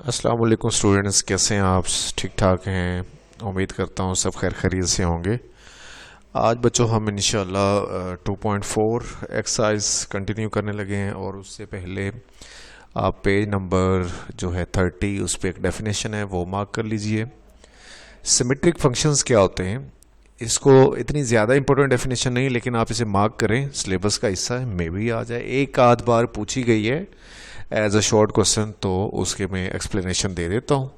अस्सलाम वालेकुम स्टूडेंट्स, कैसे हैं आप? ठीक ठाक हैं? उम्मीद करता हूँ सब खैर खैरियत से होंगे। आज बच्चों हम इंशाल्लाह 2.4 एक्सरसाइज कंटिन्यू करने लगे हैं और उससे पहले आप पेज नंबर जो है 30 उस पर एक डेफिनेशन है वो मार्क कर लीजिए। सिमेट्रिक फंक्शंस क्या होते हैं? इसको इतनी ज़्यादा इंपॉर्टेंट डेफिनेशन नहीं, लेकिन आप इसे मार्क करें, सिलेबस का हिस्सा है, मे भी आ जाए, एक आध बार पूछी गई है एज अ शॉर्ट क्वेश्चन, तो उसके मैं एक्सप्लेनेशन दे देता हूँ।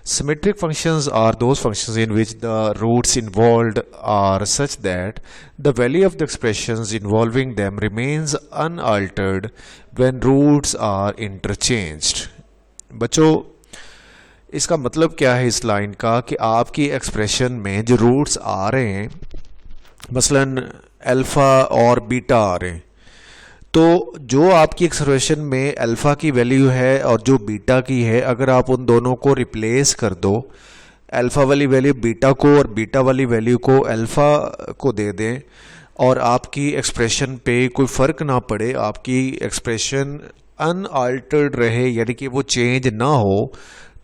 Symmetric functions are those functions in which the roots involved are such that the value of the expressions involving them remains unaltered when roots are interchanged. बच्चों, इसका मतलब क्या है इस लाइन का कि आपकी एक्सप्रेशन में जो रूट्स आ रहे हैं, मसलन अल्फ़ा और बीटा आ रहे हैं, तो जो आपकी एक्सप्रेशन में अल्फ़ा की वैल्यू है और जो बीटा की है, अगर आप उन दोनों को रिप्लेस कर दो, अल्फ़ा वाली वैल्यू बीटा को और बीटा वाली वैल्यू को अल्फ़ा को दे दें और आपकी एक्सप्रेशन पे कोई फ़र्क ना पड़े, आपकी एक्सप्रेशन अनअल्टर्ड रहे, यानी कि वो चेंज ना हो,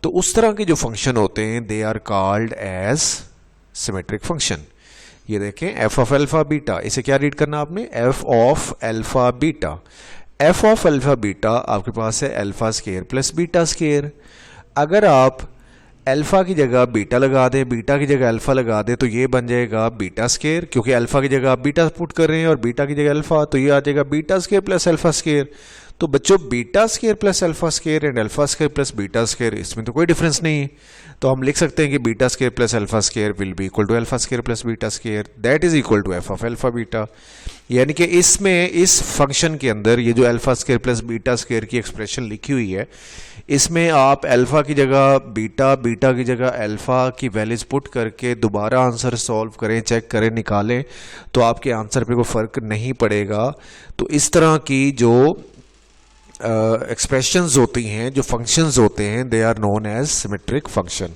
तो उस तरह के जो फंक्शन होते हैं they are called as symmetric function. ये देखें, एफ ऑफ अल्फा बीटा, इसे क्या रीड करना आपने? F of alpha beta. F of alpha beta आपके पास है alpha square plus beta square. अगर आप अल्फा की जगह बीटा लगा दें, बीटा की जगह अल्फा लगा दें, तो ये बन जाएगा बीटा स्केयर, क्योंकि अल्फा की जगह आप बीटा पुट कर रहे हैं और बीटा की जगह अल्फा, तो ये आ जाएगा beta square plus alpha square. तो बच्चों, beta square plus alpha square and alpha square plus beta square, इसमें तो कोई डिफरेंस नहीं है, तो हम लिख सकते हैं कि beta square plus alpha square will be equal to alpha square plus beta square, that is equal to F of alpha beta. यानी कि इसमें, इस फंक्शन के अंदर, ये जो alpha square plus beta square की एक्सप्रेशन लिखी हुई है, इसमें आप अल्फा की जगह बीटा, बीटा की जगह अल्फा की वैल्यूज पुट करके दोबारा आंसर सॉल्व करें, चेक करें, निकालें, तो आपके आंसर पे कोई फ़र्क नहीं पड़ेगा। तो इस तरह की जो एक्सप्रेशंस होती हैं, जो फंक्शंस होते हैं, they are known as symmetric function.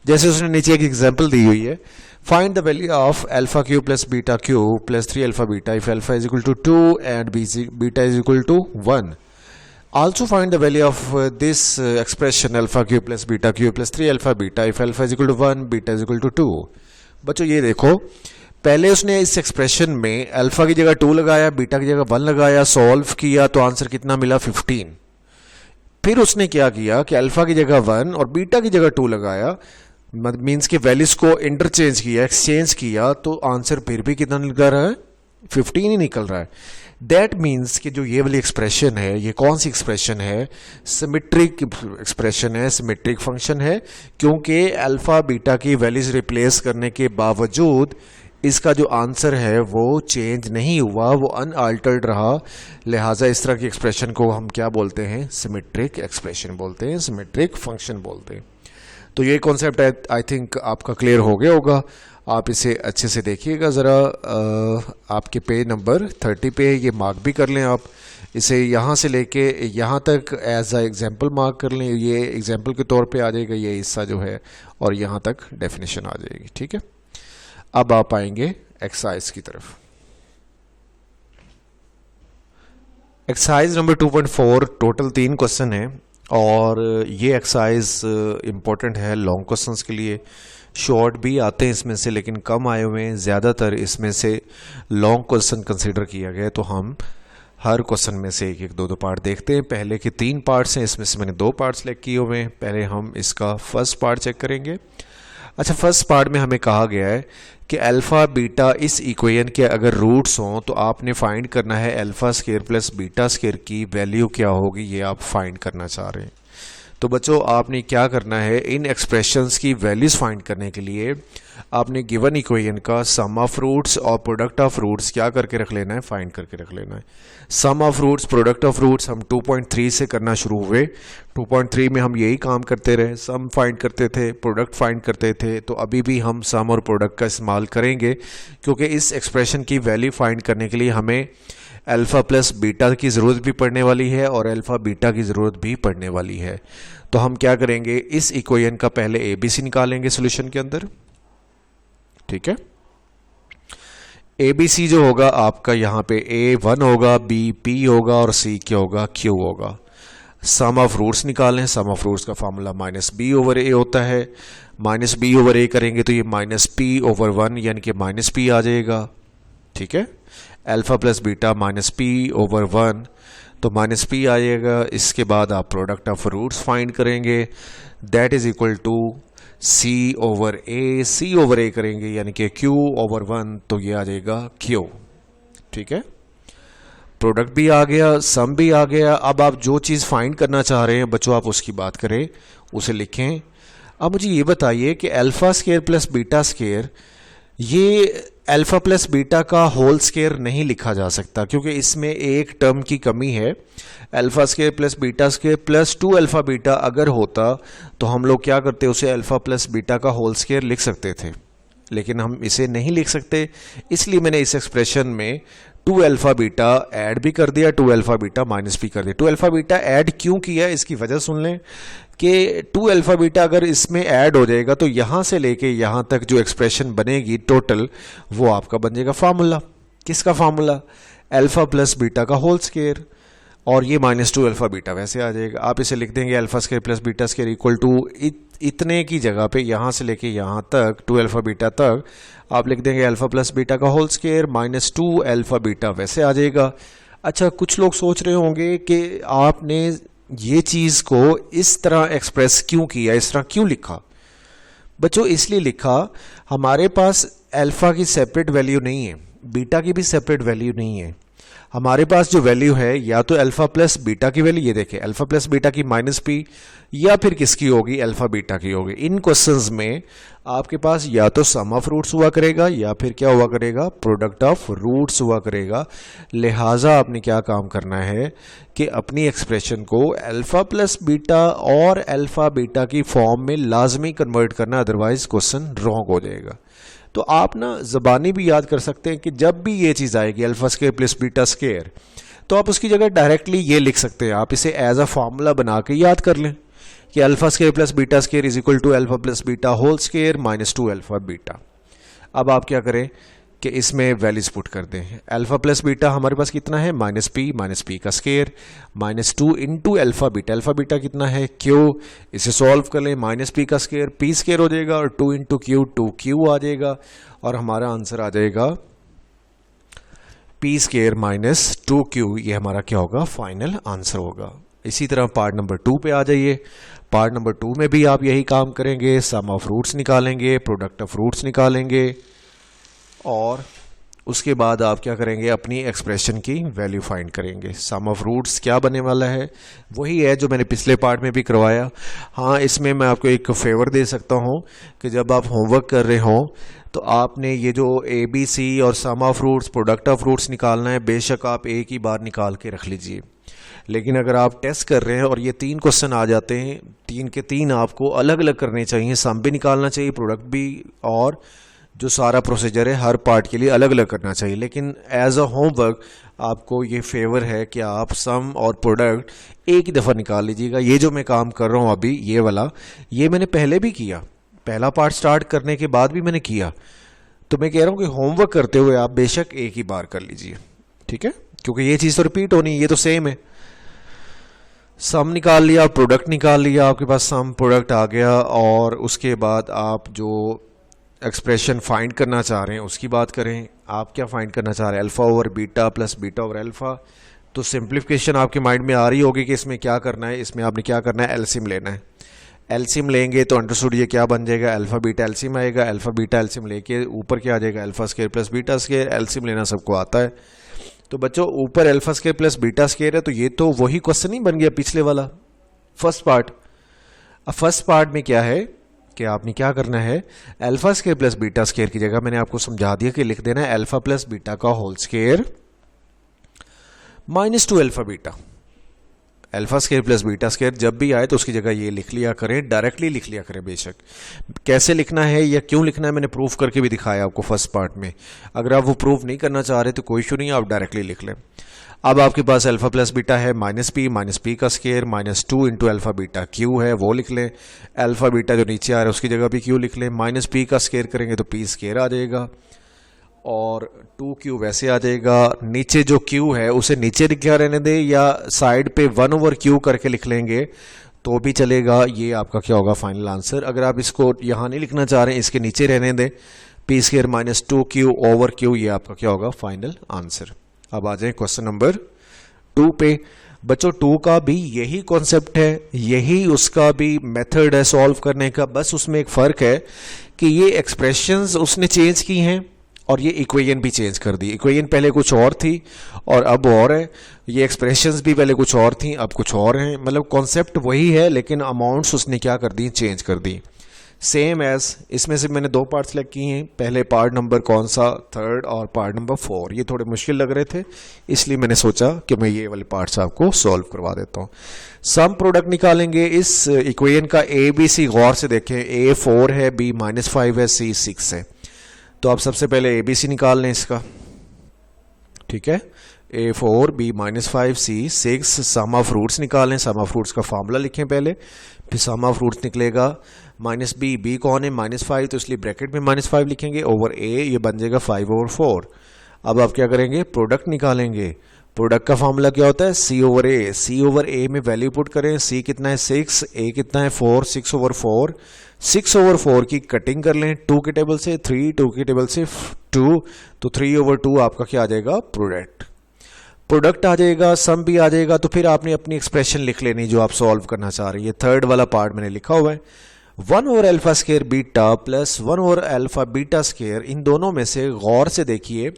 जैसे उसने नीचे एक एग्जांपल दी हुई है, find the value of alpha cube plus beta cube plus 3 alpha beta if alpha is equal to 2 and beta is equal to 1। Also find the value of this expression alpha cube plus beta cube plus 3 alpha beta if alpha is equal to 1 beta is equal to 2। बच्चों ये देखो, पहले उसने इस expression में alpha की जगह 2 लगाया, बीटा की जगह 1 लगाया, सॉल्व किया, तो आंसर कितना मिला? 15। फिर उसने क्या किया कि अल्फा की जगह 1 और बीटा की जगह 2 लगाया, मीन्स के वैल्यूज को इंटरचेंज किया, एक्सचेंज किया, तो आंसर फिर भी कितना निकल रहा है? 15 ही निकल रहा है। दैट मीन्स कि जो ये वाली एक्सप्रेशन है, ये कौन सी एक्सप्रेशन है? सिमेट्रिक एक्सप्रेशन है, सिमेट्रिक फंक्शन है, क्योंकि अल्फा बीटा की वैल्यूज रिप्लेस करने के बावजूद इसका जो आंसर है वो चेंज नहीं हुआ, वो अनअल्टर्ड रहा। लिहाजा इस तरह की एक्सप्रेशन को हम क्या बोलते हैं? सिमेट्रिक एक्सप्रेशन बोलते हैं, सिमेट्रिक फंक्शन बोलते हैं। तो ये कॉन्सेप्ट है, आई थिंक आपका क्लियर हो गया होगा। आप इसे अच्छे से देखिएगा ज़रा, आपके पेज नंबर 30 पे ये मार्क भी कर लें आप। इसे यहाँ से लेके यहाँ तक एज अ एग्जांपल मार्क कर लें, ये एग्जांपल के तौर पे आ जाएगा ये हिस्सा जो है, और यहाँ तक डेफिनेशन आ जाएगी। ठीक है, अब आप आएंगे एक्सरसाइज की तरफ। एक्सरसाइज नंबर 2.4 टोटल 3 क्वेश्चन है, और ये एक्सरसाइज इम्पोर्टेंट है लॉन्ग क्वेश्चंस के लिए। शॉर्ट भी आते हैं इसमें से, लेकिन कम आए हुए हैं, ज़्यादातर इसमें से लॉन्ग क्वेश्चन कंसीडर किया गया, तो हम हर क्वेश्चन में से एक एक दो पार्ट देखते हैं। पहले के 3 पार्ट्स हैं, इसमें से मैंने 2 पार्ट सेलेक्ट किए हुए हैं। पहले हम इसका फर्स्ट पार्ट चेक करेंगे। अच्छा, फर्स्ट पार्ट में हमें कहा गया है कि अल्फ़ा बीटा इस इक्वेशन के अगर रूट्स हों तो आपने फाइंड करना है alpha square plus beta square की वैल्यू क्या होगी, ये आप फाइंड करना चाह रहे हैं। तो बच्चों, आपने क्या करना है, इन एक्सप्रेशंस की वैल्यूज फाइंड करने के लिए आपने गिवन इक्वेशन का सम ऑफ रूट्स और प्रोडक्ट ऑफ रूट्स क्या करके रख लेना है? फाइंड करके रख लेना है। Sum of roots, product of roots हम 2.3 से करना शुरू हुए। 2.3 में हम यही काम करते रहे, सम फाइंड करते थे, प्रोडक्ट फाइंड करते थे, तो अभी भी हम सम और प्रोडक्ट का इस्तेमाल करेंगे, क्योंकि इस एक्सप्रेशन की वैल्यू फाइंड करने के लिए हमें अल्फ़ा प्लस बीटा की ज़रूरत भी पड़ने वाली है और अल्फ़ा बीटा की ज़रूरत भी पड़ने वाली है। तो हम क्या करेंगे, इस इक्वेशन का पहले ABC निकालेंगे सोल्यूशन के अंदर। ठीक है, ABC जो होगा आपका यहाँ पे A 1 होगा, B P होगा और C क्या होगा? Q होगा। सम ऑफ रूट्स निकालें। सम ऑफ रूट्स का फार्मूला माइनस बी ओवर ए होता है। माइनस बी ओवर ए करेंगे तो ये माइनस पी ओवर 1 यानी कि माइनस पी आ जाएगा। ठीक है, alpha plus beta minus p over 1 तो माइनस पी आ जाएगा। इसके बाद आप प्रोडक्ट ऑफ रूट्स फाइंड करेंगे, that is equal to c over a. C over a करेंगे यानी कि क्यू ओवर 1 तो ये आ जाएगा क्यू। ठीक है, प्रोडक्ट भी आ गया, सम भी आ गया। अब आप जो चीज़ फाइंड करना चाह रहे हैं बच्चों आप उसकी बात करें, उसे लिखें। अब मुझे ये बताइए कि alpha square plus beta square, ये अल्फा प्लस बीटा का होल स्केयर नहीं लिखा जा सकता क्योंकि इसमें एक टर्म की कमी है। Alpha square plus beta square plus 2 alpha beta अगर होता तो हम लोग क्या करते, उसे अल्फा प्लस बीटा का होल स्केयर लिख सकते थे, लेकिन हम इसे नहीं लिख सकते। इसलिए मैंने इस एक्सप्रेशन में 2 अल्फा बीटा ऐड भी कर दिया, 2 अल्फा बीटा माइनस भी कर दिया। 2 अल्फा बीटा ऐड क्यों किया इसकी वजह सुन लें कि 2 अल्फा बीटा अगर इसमें ऐड हो जाएगा तो यहाँ से लेके यहाँ तक जो एक्सप्रेशन बनेगी टोटल वो आपका बन जाएगा फार्मूला। किसका फार्मूला? अल्फा प्लस बीटा का होल स्केयर, और ये माइनस 2 अल्फा बीटा वैसे आ जाएगा। आप इसे लिख देंगे alpha square plus beta square equal to इतने की जगह पे यहाँ से लेके यहाँ तक 2 अल्फा बीटा तक आप लिख देंगे अल्फा प्लस बीटा का whole square minus 2 alpha beta वैसे आ जाएगा। अच्छा, कुछ लोग सोच रहे होंगे कि आपने ये चीज़ को इस तरह एक्सप्रेस क्यों किया, इस तरह क्यों लिखा? बच्चों इसलिए लिखा, हमारे पास अल्फा की सेपरेट वैल्यू नहीं है, बीटा की भी सेपरेट वैल्यू नहीं है। हमारे पास जो वैल्यू है या तो अल्फा प्लस बीटा की वैल्यू, ये देखें अल्फा प्लस बीटा की माइनस पी, या फिर किसकी होगी, अल्फा बीटा की होगी। इन क्वेश्चंस में आपके पास या तो सम ऑफ रूट्स हुआ करेगा या फिर क्या हुआ करेगा, प्रोडक्ट ऑफ रूट्स हुआ करेगा। लिहाजा आपने क्या काम करना है कि अपनी एक्सप्रेशन को अल्फा प्लस बीटा और अल्फा बीटा की फॉर्म में लाजमी कन्वर्ट करना, अदरवाइज क्वेश्चन रॉन्ग हो जाएगा। तो आप ना ज़बानी भी याद कर सकते हैं कि जब भी ये चीज़ आएगी alpha square plus beta square, तो आप उसकी जगह डायरेक्टली ये लिख सकते हैं, आप इसे एज अ फार्मूला बना के याद कर लें कि alpha square plus beta square is equal to alpha plus beta whole square minus 2 alpha beta. अब आप क्या करें कि इसमें वैल्यूज पुट कर दें। अल्फा प्लस बीटा हमारे पास कितना है, माइनस पी का square minus 2 into alpha beta कितना है, क्यू। इसे सॉल्व कर लें, माइनस पी का स्केयर पी स्केयर हो जाएगा और 2 इंटू क्यू 2q आ जाएगा, और हमारा आंसर आ जाएगा पी स्केयर माइनस 2q। ये हमारा क्या होगा, फाइनल आंसर होगा। इसी तरह पार्ट नंबर 2 पे आ जाइए। पार्ट नंबर 2 में भी आप यही काम करेंगे, सम ऑफ रूट्स निकालेंगे, प्रोडक्ट ऑफ रूट्स निकालेंगे, और उसके बाद आप क्या करेंगे, अपनी एक्सप्रेशन की वैल्यू फाइंड करेंगे। सम ऑफ रूट्स क्या बनने वाला है, वही है जो मैंने पिछले पार्ट में भी करवाया। हाँ, इसमें मैं आपको एक फेवर दे सकता हूँ कि जब आप होमवर्क कर रहे हों तो आपने ये जो ABC और sum of roots, product of roots निकालना है, बेशक आप एक ही बार निकाल के रख लीजिए। लेकिन अगर आप टेस्ट कर रहे हैं और ये 3 क्वेश्चन आ जाते हैं, 3 के 3 आपको अलग अलग करने चाहिए, सम भी निकालना चाहिए, प्रोडक्ट भी, और जो सारा प्रोसीजर है हर पार्ट के लिए अलग अलग करना चाहिए। लेकिन एज अ होमवर्क आपको ये फेवर है कि आप सम और प्रोडक्ट एक ही दफ़ा निकाल लीजिएगा। ये जो मैं काम कर रहा हूँ अभी, ये वाला, ये मैंने पहले भी किया, पहला पार्ट स्टार्ट करने के बाद भी मैंने किया। तो मैं कह रहा हूँ कि होमवर्क करते हुए आप बेशक एक ही बार कर लीजिए, ठीक है, क्योंकि ये चीज़ तो रिपीट होनी, ये तो सेम है। सम निकाल लिया, प्रोडक्ट निकाल लिया, आपके पास सम प्रोडक्ट आ गया, और उसके बाद आप जो एक्सप्रेशन फाइंड करना चाह रहे हैं उसकी बात करें। आप क्या फाइंड करना चाह रहे हैं, alpha over beta plus beta over alpha. तो सिंप्लीफिकेशन आपके माइंड में आ रही होगी कि इसमें क्या करना है, इसमें आपने क्या करना है, एलसीएम लेना है। एलसीएम लेंगे तो अंडरस्टूड ये क्या बन जाएगा, अल्फा बीटा एलसीएम आएगा। अल्फा बीटा एलसीएम लेके ऊपर क्या आ जाएगा, alpha square plus beta square. LCM लेना सबको आता है। तो बच्चों ऊपर alpha square plus beta square है, तो ये तो वही क्वेश्चन ही बन गया पिछले वाला, फर्स्ट पार्ट। अब फर्स्ट पार्ट में क्या है कि आपने क्या करना है, alpha square plus beta square की जगह मैंने आपको समझा दिया कि लिख देना है अल्फा प्लस बीटा का whole square minus 2 alpha beta. Alpha square plus beta square जब भी आए तो उसकी जगह ये लिख लिया करें, डायरेक्टली लिख लिया करें। बेशक कैसे लिखना है या क्यों लिखना है मैंने प्रूफ करके भी दिखाया आपको फर्स्ट पार्ट में। अगर आप वो प्रूफ नहीं करना चाह रहे तो कोई इशू नहीं, आप डायरेक्टली लिख लें। अब आपके पास अल्फा प्लस बीटा है माइनस पी का square minus 2 into alpha beta Q है, वो लिख लें। अल्फा बीटा जो नीचे आ रहा है उसकी जगह भी क्यू लिख लें। माइनस पी का स्केयर करेंगे तो पी स्केयर आ जाएगा, और 2q वैसे आ जाएगा। नीचे जो q है उसे नीचे लिखा रहने दे या साइड पे 1/q करके लिख लेंगे तो भी चलेगा। ये आपका क्या होगा फाइनल आंसर। अगर आप इसको यहाँ नहीं लिखना चाह रहे हैं, इसके नीचे रहने दें, p² - 2q/q, ये आपका क्या होगा फाइनल आंसर। अब आ जाए क्वेश्चन नंबर 2 पे। बच्चों 2 का भी यही कॉन्सेप्ट है, यही उसका भी मेथड है सॉल्व करने का, बस उसमें एक फ़र्क है कि ये एक्सप्रेशंस उसने चेंज की हैं और ये इक्वेशन भी चेंज कर दी। इक्वेशन पहले कुछ और थी और अब और है, ये एक्सप्रेशंस भी पहले कुछ और थी अब कुछ और हैं। मतलब कॉन्सेप्ट वही है लेकिन अमाउंट्स उसने क्या कर दी, चेंज कर दी। सेम एज इसमें से मैंने 2 पार्ट सेलेक्ट किए हैं। पहले पार्ट नंबर कौन सा, 3rd, और पार्ट नंबर 4। ये थोड़े मुश्किल लग रहे थे इसलिए मैंने सोचा कि मैं ये वाले पार्ट्स आपको सॉल्व करवा देता हूँ। सम प्रोडक्ट निकालेंगे इस इक्वेशन का। ए बी सी गौर से देखें, ए 4 है, बी -5 है, सी 6 है। तो आप सबसे पहले ए बी सी निकाल लें इसका, ठीक है। A 4 B -5 C 6। Sum of roots निकालें। सम ऑफ रूट्स का फार्मूला लिखें पहले, फिर सम ऑफ रूट्स निकलेगा -b, b कौन है -5, तो इसलिए ब्रैकेट में -5 लिखेंगे ओवर a, ये बन जाएगा 5/4। अब आप क्या करेंगे, प्रोडक्ट निकालेंगे। प्रोडक्ट का फार्मूला क्या होता है, c/a। c/a में वैल्यू पुट करें। c कितना है 6, a कितना है 4, 6/4। 6/4 की कटिंग कर लें 2 के टेबल से 3, 2 के टेबल से 2, तो 3/2 आपका क्या आ जाएगा, प्रोडक्ट आ जाएगा। सम भी आ जाएगा। तो फिर आपने अपनी एक्सप्रेशन लिख लेनी जो आप सॉल्व करना चाह रहे हैं। ये 3rd वाला पार्ट मैंने लिखा हुआ है, 1/α² बीटा प्लस 1/α β²। इन दोनों में से गौर से देखिए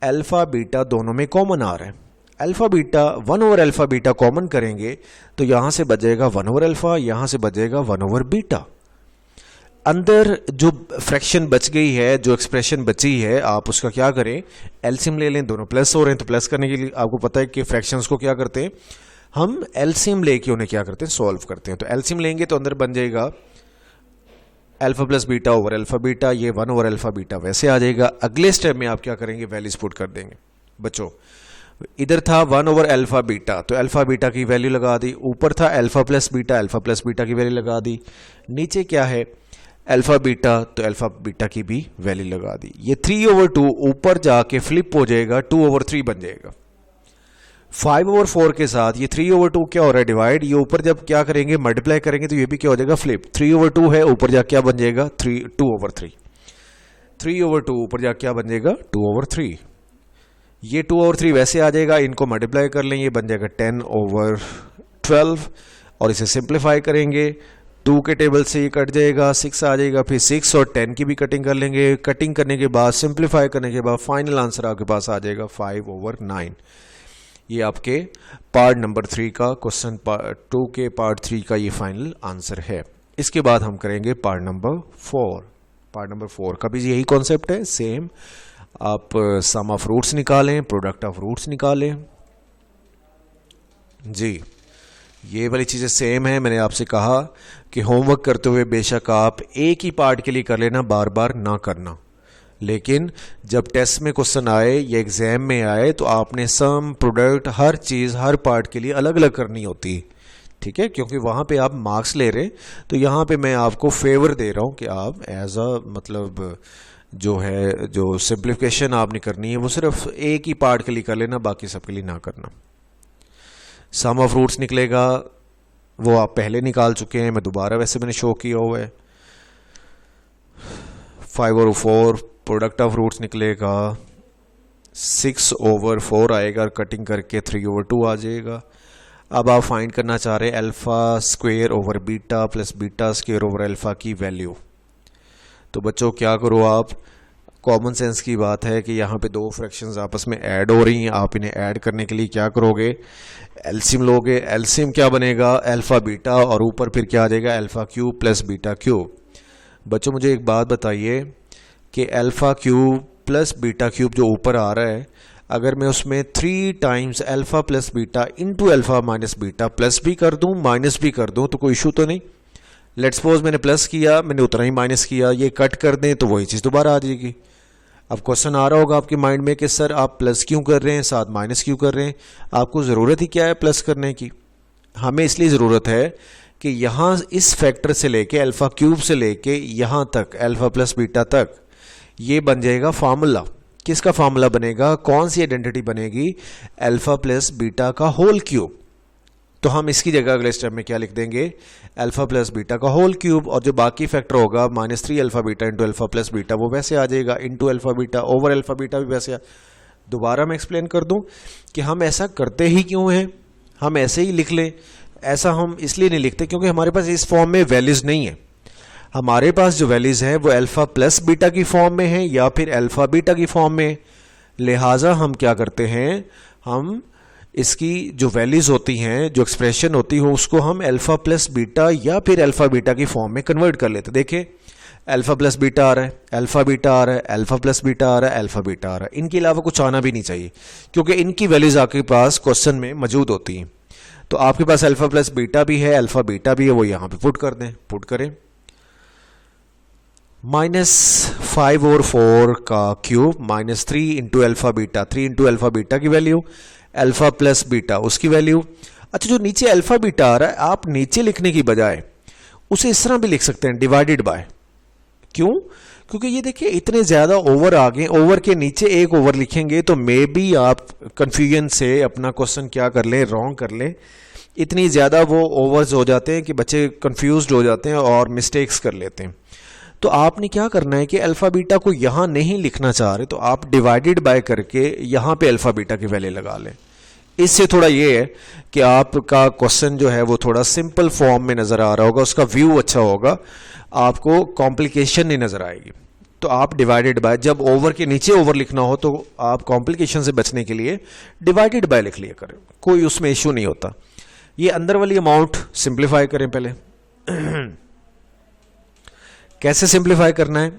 अल्फा बीटा दोनों में कॉमन आ रहा है। अल्फा बीटा 1/α β कॉमन करेंगे तो यहां से बचेगा 1/α, यहां से बचेगा 1/β। अंदर जो फ्रैक्शन बच गई है, जो एक्सप्रेशन बची है, आप उसका क्या करें, एलसीएम ले लें। दोनों प्लस हो रहे हैं तो प्लस करने के लिए आपको पता है कि फ्रैक्शंस को क्या करते हैं, हम एलसीएम लेके उन्हें क्या करते हैं, सॉल्व करते हैं। तो एलसीएम लेंगे तो अंदर बन जाएगा alpha plus beta over alpha beta, ये 1/α β वैसे आ जाएगा। अगले स्टेप में आप क्या करेंगे, वैल्यूज पुट कर देंगे। बच्चों इधर था 1/α β, तो अल्फा बीटा की वैल्यू लगा दी। ऊपर था अल्फा प्लस बीटा की वैल्यू लगा दी। नीचे क्या है, अल्फा बीटा, तो अल्फा बीटा की भी वैल्यू लगा दी। ये 3/2 ऊपर जाके फ्लिप हो जाएगा, 2/3 बन जाएगा। 5/4 के साथ ये 3/2 क्या हो रहा है, डिवाइड। ये ऊपर जब क्या करेंगे, मल्टीप्लाई करेंगे तो ये भी क्या हो जाएगा, फ्लिप। 3/2 है, ऊपर जाके क्या बन जाएगा, 2/3। 3/2 ऊपर जाके क्या बन जाएगा, 2/3। ये 2/3 वैसे आ जाएगा, इनको मल्टीप्लाई कर लें, ये बन जाएगा 10/12। और इसे सिंप्लीफाई करेंगे, 2 के टेबल से ये कट जाएगा, 6 आ जाएगा। फिर 6 और 10 की भी कटिंग कर लेंगे। कटिंग करने के बाद सिंप्लीफाई करने के बाद फाइनल आंसर आपके पास आ जाएगा 5/9। ये आपके पार्ट नंबर 3 का क्वेश्चन 2 के पार्ट 3 का ये फाइनल आंसर है। इसके बाद हम करेंगे पार्ट नंबर 4। पार्ट नंबर 4 का भी यही कॉन्सेप्ट है, सेम। आप सम ऑफ रूट्स निकालें, प्रोडक्ट ऑफ रूट्स निकालें। जी ये वाली चीज़ें सेम है। मैंने आपसे कहा कि होमवर्क करते हुए बेशक आप एक ही पार्ट के लिए कर लेना, बार बार ना करना। लेकिन जब टेस्ट में क्वेश्चन आए या एग्जाम में आए तो आपने सम, प्रोडक्ट, हर चीज़ हर पार्ट के लिए अलग अलग करनी होती है, ठीक है। क्योंकि वहाँ पे आप मार्क्स ले रहे हैं, तो यहाँ पे मैं आपको फेवर दे रहा हूँ कि आप एज अ मतलब जो है, जो सिंप्लीफिकेशन आपने करनी है वो सिर्फ एक ही पार्ट के लिए कर लेना, बाकी सबके लिए ना करना। सम ऑफ रूट्स निकलेगा, वो आप पहले निकाल चुके हैं, मैं दोबारा वैसे मैंने शो किया हुआ है। 5/4 प्रोडक्ट ऑफ रूट्स निकलेगा, 6/4 आएगा, कटिंग करके 3/2 आ जाएगा। अब आप फाइंड करना चाह रहे हैं α² over beta plus β² over alpha की वैल्यू। तो बच्चों क्या करो, आप कॉमन सेंस की बात है कि यहाँ पे 2 फ्रैक्शंस आपस में ऐड हो रही हैं। आप इन्हें ऐड करने के लिए क्या करोगे, एलसीएम लोगे। एलसीएम क्या बनेगा, अल्फा बीटा, और ऊपर फिर क्या आ जाएगा, α³ प्लस β³। बच्चों मुझे एक बात बताइए कि α³ प्लस β³ जो ऊपर आ रहा है, अगर मैं उसमें 3 times alpha plus beta into alpha minus beta plus भी कर दूं माइनस भी कर दूं तो कोई इशू तो नहीं। लेट्स सपोज मैंने प्लस किया, मैंने उतना ही माइनस किया, ये कट कर दें तो वही चीज़ दोबारा आ जाएगी। अब क्वेश्चन आ रहा होगा आपके माइंड में कि सर आप प्लस क्यों कर रहे हैं, साथ माइनस क्यों कर रहे हैं, आपको ज़रूरत ही क्या है प्लस करने की। हमें इसलिए ज़रूरत है कि यहाँ इस फैक्टर से लेके α³ से लेके यहाँ तक अल्फा प्लस बीटा तक ये बन जाएगा फार्मूला। किसका फार्मूला बनेगा, कौन सी आइडेंटिटी बनेगी, अल्फा प्लस बीटा का होल क्यूब। तो हम इसकी जगह अगले स्टेप में क्या लिख देंगे, अल्फा प्लस बीटा का होल क्यूब, और जो बाकी फैक्टर होगा -3 alpha beta into alpha plus beta वो वैसे आ जाएगा, into alpha beta over alpha beta भी वैसे दोबारा मैं एक्सप्लेन कर दूं कि हम ऐसा करते ही क्यों हैं, हम ऐसे ही लिख लें। ऐसा हम इसलिए नहीं लिखते क्योंकि हमारे पास इस फॉर्म में वैल्यूज नहीं है। हमारे पास जो वैल्यूज हैं वो अल्फा प्लस बीटा की फॉर्म में है या फिर अल्फा बीटा की फॉर्म में। लिहाजा हम क्या करते हैं, हम इसकी जो वैल्यूज होती हैं, जो एक्सप्रेशन होती है, उसको हम अल्फा प्लस बीटा या फिर अल्फा बीटा की फॉर्म में कन्वर्ट कर लेते हैं। देखिए अल्फा प्लस बीटा आ रहा है, अल्फा बीटा आ रहा है, अल्फा प्लस बीटा आ रहा है, अल्फा बीटा आ रहा है। इनके अलावा कुछ आना भी नहीं चाहिए क्योंकि इनकी वैल्यूज आपके पास क्वेश्चन में मौजूद होती हैं। तो आपके पास अल्फा प्लस बीटा भी है, अल्फा बीटा भी है, वो यहाँ पे पुट कर दें, पुट करें। -5 और 4 का cube -3 into alpha beta, 3 into alpha beta की वैल्यू, अल्फा प्लस बीटा उसकी वैल्यू। अच्छा, जो नीचे अल्फा बीटा आ रहा है आप नीचे लिखने की बजाय उसे इस तरह भी लिख सकते हैं, डिवाइडेड बाय। क्यों? क्योंकि ये देखिए इतने ज्यादा ओवर आ गए, ओवर के नीचे एक ओवर लिखेंगे तो मे बी आप कंफ्यूजन से अपना क्वेश्चन क्या कर लें, रॉन्ग कर लें। इतनी ज्यादा वो ओवर्स हो जाते हैं कि बच्चे कंफ्यूज्ड हो जाते हैं और मिस्टेक्स कर लेते हैं। तो आपने क्या करना है कि अल्फा बीटा को यहां नहीं लिखना चाह रहे तो आप डिवाइडेड बाय करके यहां पे अल्फा बीटा की वैल्यू लगा लें। इससे थोड़ा ये है कि आपका क्वेश्चन जो है वो थोड़ा सिंपल फॉर्म में नजर आ रहा होगा, उसका व्यू अच्छा होगा, आपको कॉम्प्लिकेशन नहीं नजर आएगी। तो आप डिवाइडेड बाय, जब ओवर के नीचे ओवर लिखना हो तो आप कॉम्प्लिकेशन से बचने के लिए डिवाइडेड बाय लिख लिया करें, कोई उसमें इश्यू नहीं होता। ये अंदर वाली अमाउंट सिंप्लीफाई करें पहले। कैसे सिंप्लीफाई करना है,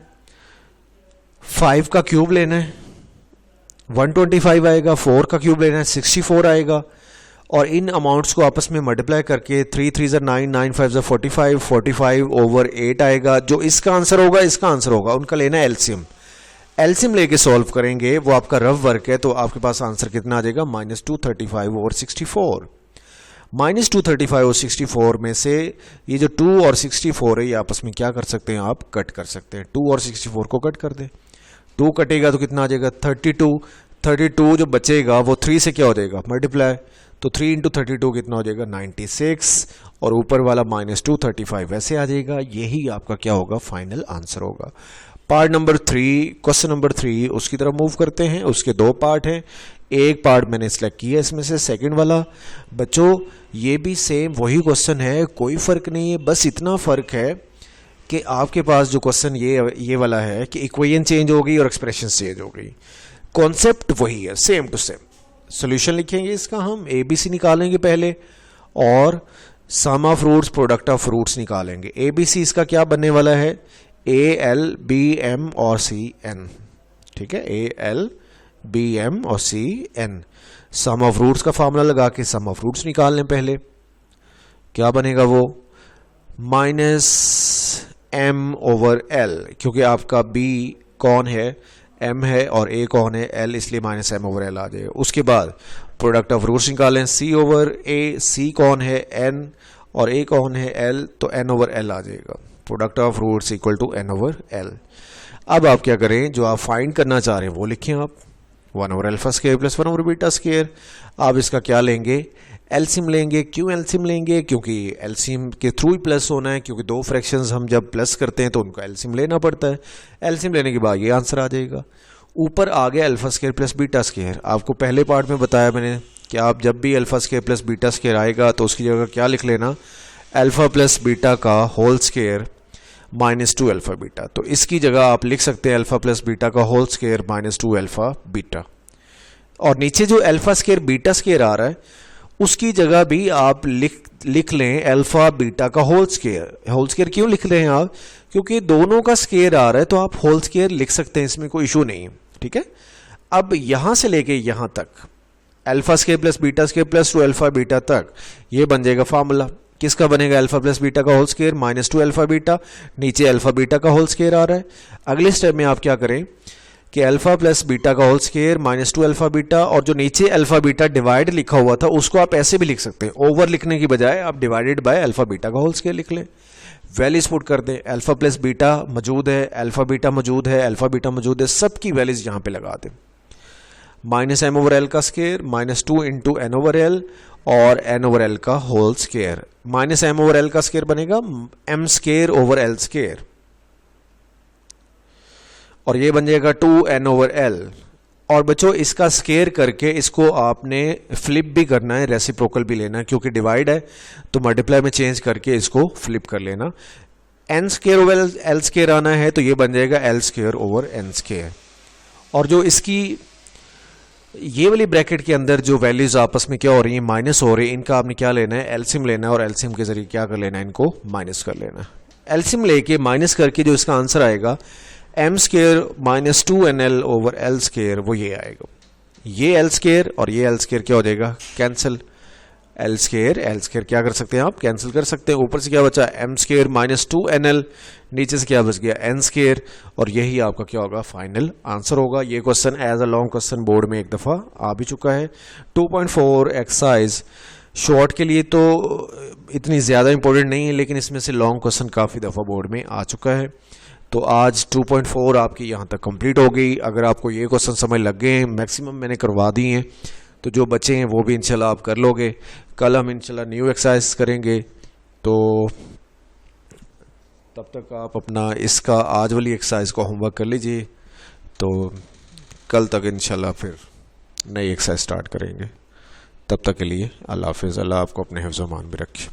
5 का क्यूब लेना है 125 आएगा, 4 का क्यूब लेना है 64 आएगा, और इन अमाउंट्स को आपस में मल्टीप्लाई करके 3 3 9 9 5 45 45 ओवर 8 आएगा। जो इसका आंसर होगा इसका आंसर होगा, उनका लेना है एलसीएम। एलसीएम लेके सॉल्व करेंगे, वो आपका रफ वर्क है, तो आपके पास आंसर कितना आ जाएगा, -235 ओवर 64। -235 और 64 में से ये जो 2 और 64 है ये आपस में क्या कर सकते हैं, आप कट कर सकते हैं। 2 और 64 को कट कर दें, 2 कटेगा तो कितना आ जाएगा 32। 32 जो बचेगा वो 3 से क्या हो जाएगा मल्टीप्लाई, तो 3 इंटू 32 कितना हो जाएगा 96, और ऊपर वाला -235 वैसे आ जाएगा। यही आपका क्या होगा, फाइनल आंसर होगा। पार्ट नंबर 3, क्वेश्चन नंबर 3 उसकी तरफ मूव करते हैं। उसके 2 पार्ट हैं, एक पार्ट मैंने सिलेक्ट किया इसमें से, सेकंड वाला। बच्चों ये भी सेम वही क्वेश्चन है, कोई फर्क नहीं है, बस इतना फर्क है कि आपके पास जो क्वेश्चन ये वाला है कि इक्वेशन चेंज हो गई और एक्सप्रेशन चेंज हो गई, कॉन्सेप्ट वही है, सेम टू सेम। सोल्यूशन लिखेंगे इसका, हम ABC निकालेंगे पहले और sum of roots product of roots निकालेंगे। ABC इसका क्या बनने वाला है, AL BM और CN, ठीक है, AL BM और CN। सम ऑफ रूट्स का फॉर्मूला लगा के सम ऑफ रूट्स निकाल लें पहले, क्या बनेगा वो -M ओवर L, क्योंकि आपका B कौन है, M है, और A कौन है, L, इसलिए -M ओवर L आ जाएगा। उसके बाद प्रोडक्ट ऑफ रूट्स निकालें, C ओवर A, C कौन है N, और A कौन है L, तो N ओवर L आ जाएगा। Product of roots equal to N over L। अब आप क्या करें, जो आप फाइंड करना चाह रहे हैं वो लिखें आप, 1 over alpha square plus 1 over beta square. आप इसका क्या लेंगे, एलसीएम लेंगे। क्यों एलसीएम लेंगे, क्योंकि एलसीएम के थ्रू ही प्लस होना है, क्योंकि 2 फ्रैक्शंस हम जब प्लस करते हैं तो उनका एलसीएम लेना पड़ता है। एलसीएम लेने के बाद ये आंसर आ जाएगा। ऊपर आ गया alpha square plus beta square. आपको पहले पार्ट में बताया मैंने कि आप जब भी alpha square plus beta square आएगा तो उसकी जगह क्या लिख लेना, अल्फा प्लस बीटा का होल स्क्वायर -2 अल्फा बीटा। तो इसकी जगह आप लिख सकते हैं अल्फा प्लस बीटा का होल स्क्वायर -2 अल्फा बीटा, और नीचे जो अल्फा स्क्वायर बीटा स्क्वायर आ रहा है उसकी जगह भी आप लिख लें अल्फा बीटा का होल स्क्वायर। होल स्क्वायर क्यों लिख रहे हैं आप, क्योंकि दोनों का स्क्वायर आ रहा है तो आप होल स्क्वायर लिख सकते हैं, इसमें कोई इशू नहीं है, ठीक है। अब यहां से लेके यहां तक alpha square plus beta square plus 2 alpha beta तक ये बन जाएगा फार्मूला। किसका बनेगा, अल्फा प्लस बीटा का होल स्क्वायर -2 अल्फा बीटा, नीचे अल्फा बीटा का होल स्क्वायर आ रहा है। अगले स्टेप में आप क्या करें कि अल्फा प्लस बीटा का whole square minus 2 alpha beta, और जो नीचे अल्फा बीटा डिवाइड लिखा हुआ था उसको आप ऐसे भी लिख सकते हैं, ओवर लिखने की बजाय आप डिवाइडेड बाय अल्फा बीटा का होल स्क्वायर लिख लें। वैल्यूज पुट कर दें, अल्फा प्लस बीटा मौजूद है, अल्फा बीटा मौजूद है, अल्फा बीटा मौजूद है, सबकी वैल्यूज यहाँ पे लगा दें। माइनस एम ओवर एल का square minus 2 into N over L और एन ओवर एल का whole square. Minus M over L का स्क्वायर बनेगा M square over L square, और ये बन जाएगा 2n ओवर एल। और बच्चों इसका स्क्वायर करके इसको आपने फ्लिप भी करना है, रेसिप्रोकल भी लेना है, क्योंकि डिवाइड है तो मल्टीप्लाई में चेंज करके इसको फ्लिप कर लेना। n square over L square आना है तो ये बन जाएगा l square over n square. और जो इसकी ये वाली ब्रैकेट के अंदर जो वैल्यूज आपस में क्या हो रही है, माइनस हो रही है, इनका आपने क्या लेना है, एलसीएम लेना है, और एलसीएम के जरिए क्या कर लेना है, इनको माइनस कर लेना है। एलसीएम लेके माइनस करके जो इसका आंसर आएगा M square minus 2nl over L square, वो ये आएगा। ये एल स्क्वायर और ये एल स्क्वायर क्या हो जाएगा, कैंसिल। एल स्क्वायर क्या कर सकते हैं आप, कैंसिल कर सकते हैं। ऊपर से क्या बचा, एम स्क्वायर माइनस 2nl, नीचे से क्या बच गया, एन स्क्वायर, और यही आपका क्या होगा, फाइनल आंसर होगा। ये question as a long question board में एक दफ़ा आ भी चुका है। 2.4 एक्सरसाइज शॉर्ट के लिए तो इतनी ज़्यादा इंपॉर्टेंट नहीं है, लेकिन इसमें से लॉन्ग क्वेश्चन काफ़ी दफ़ा बोर्ड में आ चुका है। तो आज 2.4 आपकी यहाँ तक कंप्लीट हो गई। अगर आपको ये क्वेश्चन समझ लग गए हैं, मैक्सिमम मैंने करवा दिए हैं, तो जो बच्चे हैं वो भी इंशाल्लाह आप कर लोगे। कल हम इंशाल्लाह न्यू एक्सरसाइज करेंगे, तो तब तक आप अपना इसका आज वाली एक्सरसाइज को होमवर्क कर लीजिए। तो कल तक इंशाल्लाह फिर नई एक्सरसाइज स्टार्ट करेंगे। तब तक के लिए अल्लाह हाफिज़। अल्लाह आपको अपने हिफ्ज़-ओ-मान में रखे।